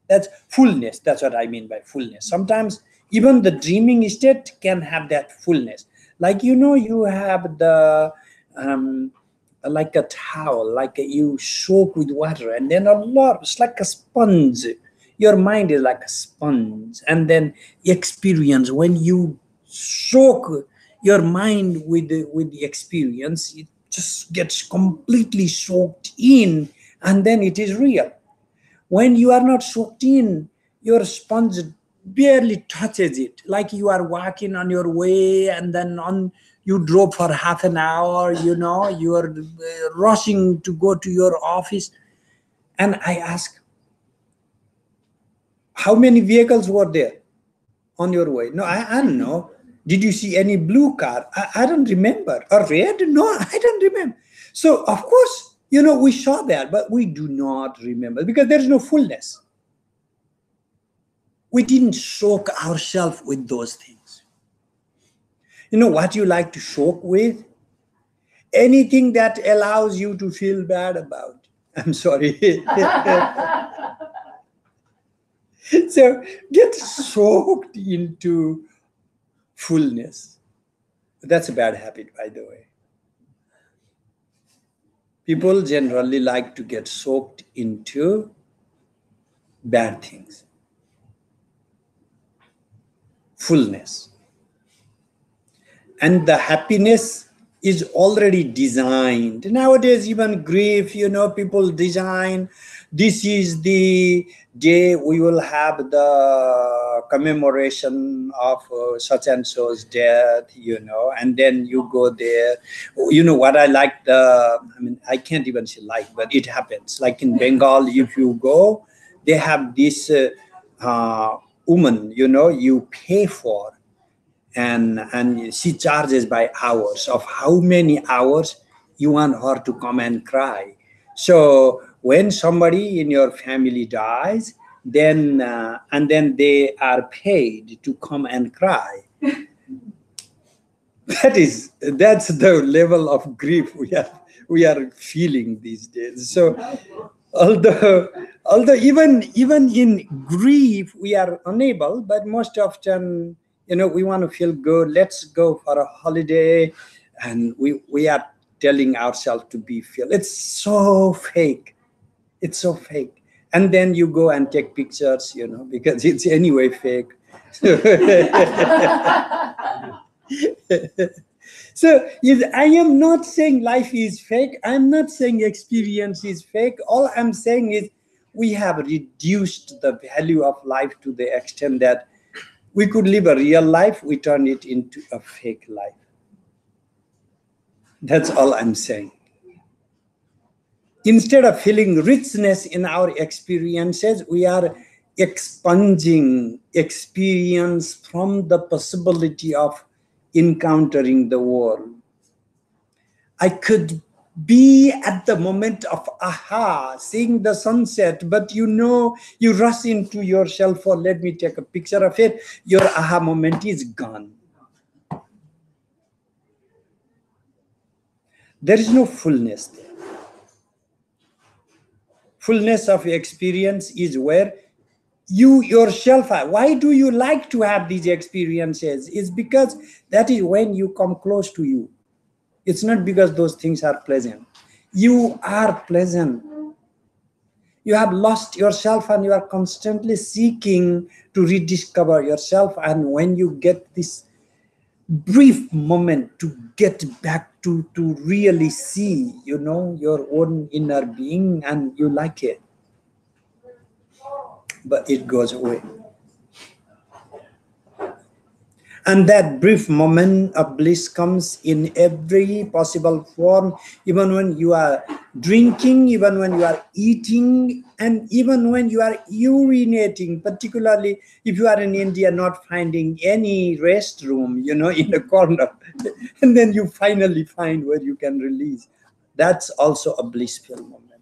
That's fullness. That's what I mean by fullness. Sometimes even the dreaming state can have that fullness. Like, you have the like a towel, like you soak with water, and then a lot, it's like a sponge. Your mind is like a sponge, and then experience, when you soak your mind with the experience, it just gets completely soaked in, and then it is real. When you are not soaked in, your sponge barely touches it. Like you are walking on your way, and then on you drove for half an hour, you are rushing to go to your office. And I ask, how many vehicles were there on your way? No, I don't know. Did you see any blue car? I don't remember. Or red? No, I don't remember. So, of course, we saw that, but we do not remember because there's no fullness. We didn't soak ourselves with those things. You know what you like to soak with? Anything that allows you to feel bad about. I'm sorry. So get soaked into fullness. That's a bad habit, by the way. People generally like to get soaked into bad things. Fullness. And the happiness is already designed. Nowadays, even grief, people design, this is the day we will have the commemoration of such and so's death, and then you go there. What I like, I can't even say like, but it happens. Like in Bengal, if you go, they have this woman, you pay for, and she charges by hours of how many hours you want her to come and cry. So when somebody in your family dies, then and then they are paid to come and cry. That's the level of grief we are feeling these days. So although even in grief we are unable, but most often, we want to feel good, let's go for a holiday, and we are telling ourselves to be feel. It's so fake. It's so fake. And then you go and take pictures, because it's anyway fake. So I am not saying life is fake. I'm not saying experience is fake. All I'm saying is we have reduced the value of life to the extent that we could live a real life, we turn it into a fake life. That's all I'm saying. Instead of feeling richness in our experiences, we are expunging experience from the possibility of encountering the world. I could be at the moment of aha, seeing the sunset, but you rush into yourself for let me take a picture of it. Your aha moment is gone. There is no fullness there. Fullness of experience is where you yourself are. Why do you like to have these experiences? It's because that is when you come close to you. It's not because those things are pleasant. You are pleasant. You have lost yourself and you are constantly seeking to rediscover yourself. And when you get this brief moment to get back to really see, your own inner being, and you like it, but it goes away. And that brief moment of bliss comes in every possible form, even when you are drinking, even when you are eating, and even when you are urinating, particularly if you are in India not finding any restroom, in a corner, and then you finally find where you can release. That's also a blissful moment.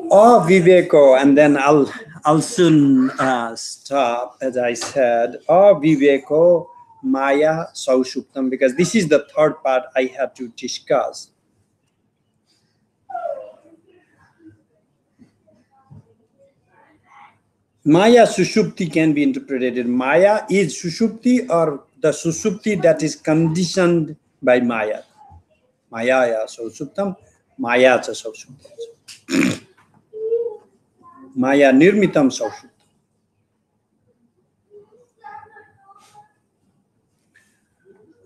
Oh, Viveko, and then I'll soon stop. As I said, oh, Viveko, Maya, Saushuptam, because this is the third part I had to discuss. Maya Sushupti can be interpreted. Maya is Sushupti, or the Sushupti that is conditioned by Maya. Maya ya Sushuptam, Maya cha Sushuptam. Maya Nirmitam Sushuptam.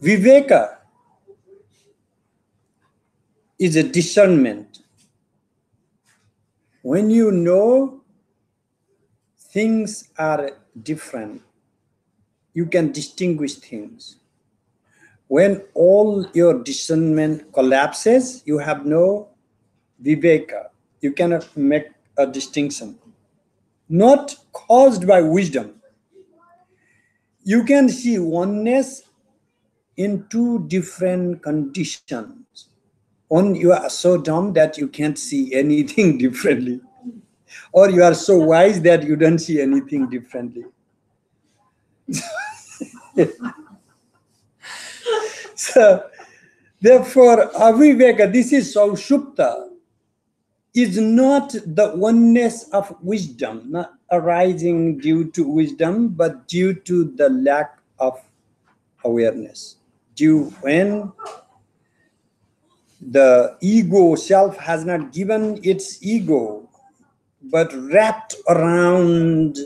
Viveka is a discernment. When you know things are different, you can distinguish things. When all your discernment collapses, you have no viveka. You cannot make a distinction. Not caused by wisdom. You can see oneness in two different conditions. One, you are so dumb that you can't see anything differently. Or you are so wise that you don't see anything differently. So, therefore, aviveka, this is Sushupta, is not the oneness of wisdom, not arising due to wisdom, but due to the lack of awareness. Due when the ego self has not given its ego, but wrapped around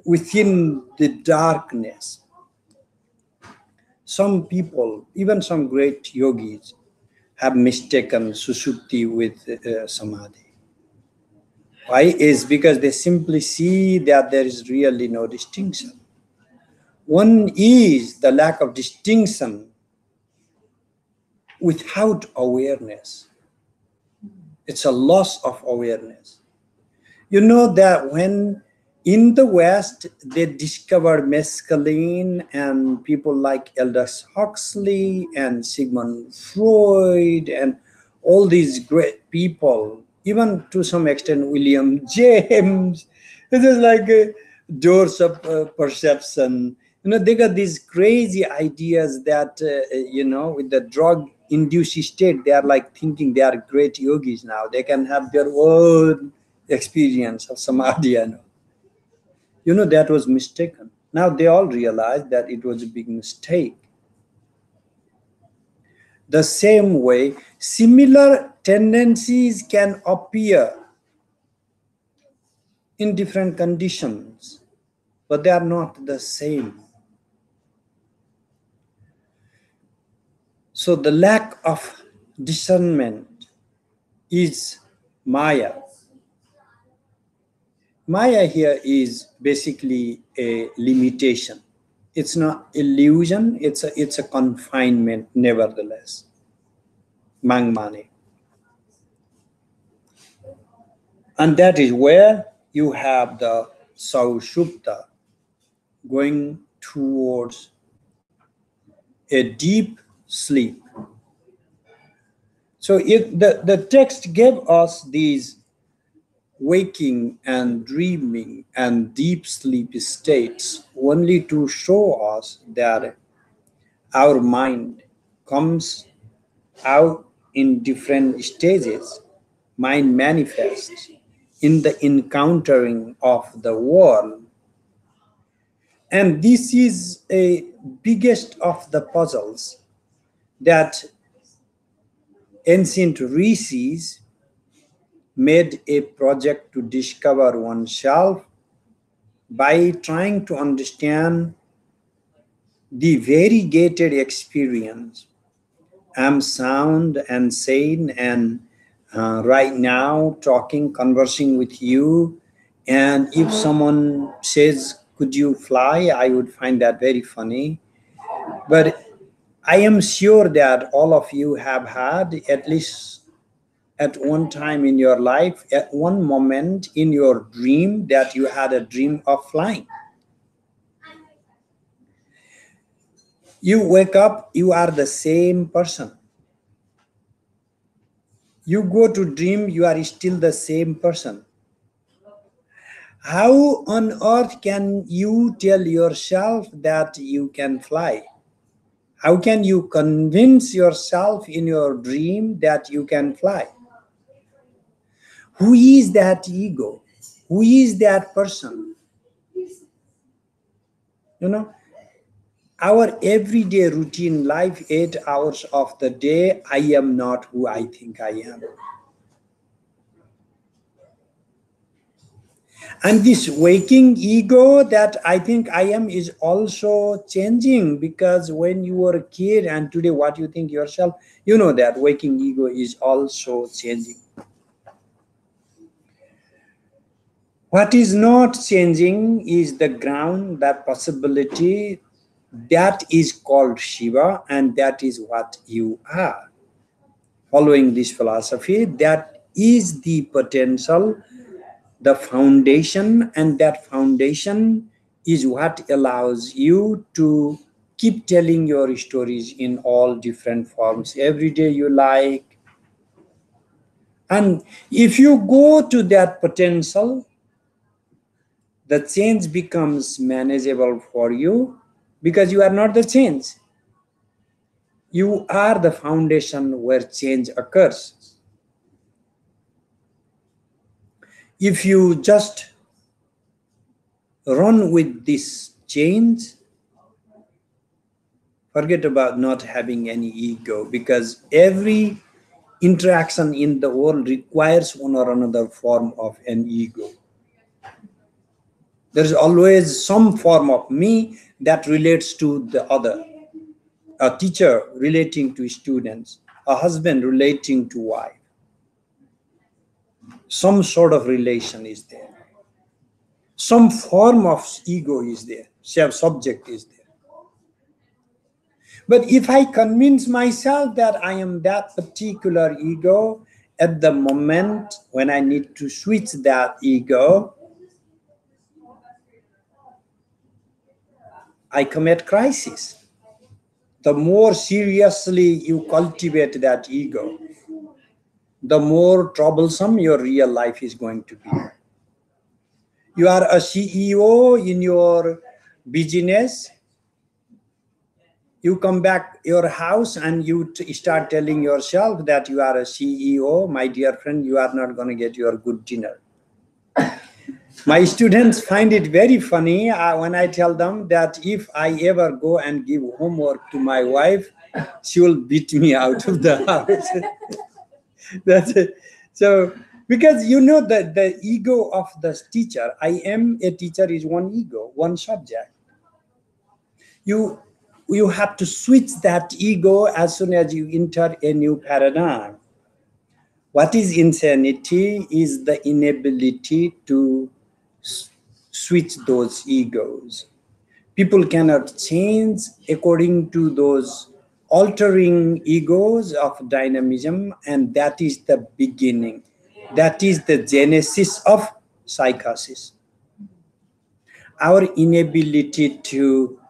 within the darkness. Some people, even some great yogis, have mistaken Sushupti with Samadhi. Why? Is because they simply see that there is really no distinction. One is the lack of distinction without awareness. It's a loss of awareness. You know that when in the West, they discovered mescaline, and people like Aldous Huxley and Sigmund Freud and all these great people, even to some extent William James, it is like doors of perception. You know, they got these crazy ideas that, with the drug-induced state, they are like thinking they are great yogis now. They can have their own experience of samadhi. That was mistaken. Now they all realize that it was a big mistake. The same way, similar tendencies can appear in different conditions, but they are not the same. So the lack of discernment is Maya. Maya here is basically a limitation. It's not illusion, it's a confinement nevertheless. Mangmani. And that is where you have the Sushupta going towards a deep sleep. So if the text gave us these waking and dreaming and deep sleep states only to show us that our mind comes out in different stages. Mind manifests in the encountering of the world. And this is a biggest of the puzzles that ancient rishis made a project to discover oneself by trying to understand the variegated experience. I'm sound and sane and right now conversing with you. And if someone says, could you fly? I would find that very funny. But I am sure that all of you have had, at least at one time in your life, at one moment in your dream, that you had a dream of flying. You wake up, you are the same person. You go to dream, you are still the same person. How on earth can you tell yourself that you can fly? How can you convince yourself in your dream that you can fly? Who is that ego? Who is that person? You know, our everyday routine life, 8 hours of the day, I am not who I think I am. And this waking ego that I think I am is also changing, because when you were a kid and today what you think yourself, you know that waking ego is also changing. What is not changing is the ground, that possibility, that is called Shiva, and that is what you are. Following this philosophy, that is the potential, the foundation, and that foundation is what allows you to keep telling your stories in all different forms every day you like. And if you go to that potential, the change becomes manageable for you, because you are not the change. You are the foundation where change occurs. If you just run with this change, forget about not having any ego, because every interaction in the world requires one or another form of an ego. There is always some form of me that relates to the other. A teacher relating to students, a husband relating to wife. Some sort of relation is there. Some form of ego is there. Self-subject is there. But if I convince myself that I am that particular ego, at the moment when I need to switch that ego, I commit crisis. The more seriously you cultivate that ego, the more troublesome your real life is going to be. You are a CEO in your business. You come back your house and you start telling yourself that you are a CEO. My dear friend, you are not going to get your good dinner. My students find it very funny when I tell them that if I ever go and give homework to my wife, she will beat me out of the house. That's it. So, because you know that the ego of the teacher, I am a teacher, is one ego, one subject. You have to switch that ego as soon as you enter a new paradigm. What is insanity is the inability to switch those egos. People cannot change according to those altering egos of dynamism, and that is the beginning. That is the genesis of psychosis. Our inability to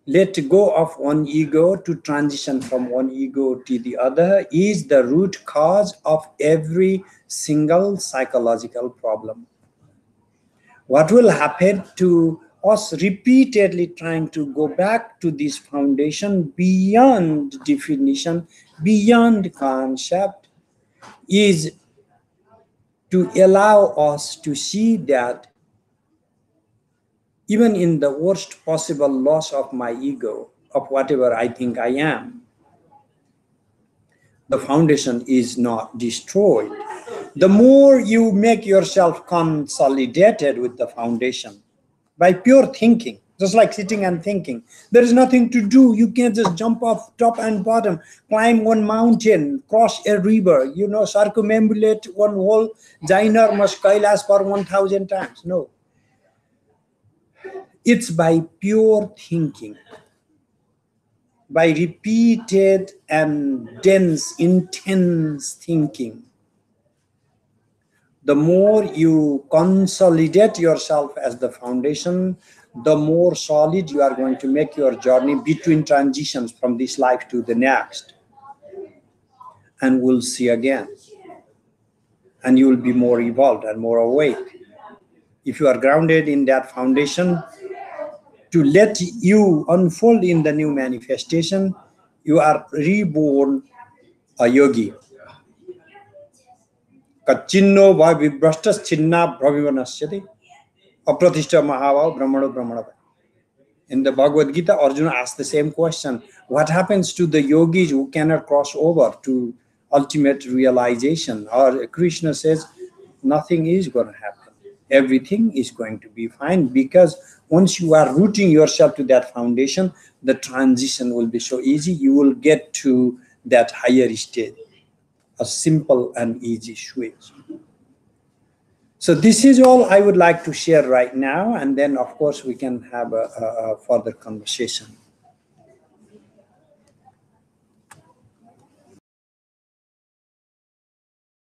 let go of one ego, to transition from one ego to the other, is the root cause of every single psychological problem. What will happen to us repeatedly trying to go back to this foundation beyond definition, beyond concept, is to allow us to see that even in the worst possible loss of my ego, of whatever I think I am, the foundation is not destroyed. The more you make yourself consolidated with the foundation by pure thinking, just like sitting and thinking, there is nothing to do. You can't just jump off top and bottom, climb one mountain, cross a river, circumambulate one whole ginormous Kailas for 1,000 times. No. It's by pure thinking, by repeated and dense, intense thinking. The more you consolidate yourself as the foundation, the more solid you are going to make your journey between transitions from this life to the next. And we'll see again. And you will be more evolved and more awake. If you are grounded in that foundation, to let you unfold in the new manifestation, you are reborn a yogi. Kachinno va vibrastas chinna bhavivanashyati. Apratishta Mahava Brahmano Brahmana. In the Bhagavad Gita, Arjuna asked the same question. What happens to the yogis who cannot cross over to ultimate realization? Or Krishna says, nothing is going to happen. Everything is going to be fine, because once you are rooting yourself to that foundation, the transition will be so easy. You will get to that higher state, a simple and easy switch. So this is all I would like to share right now, and then of course we can have a further conversation.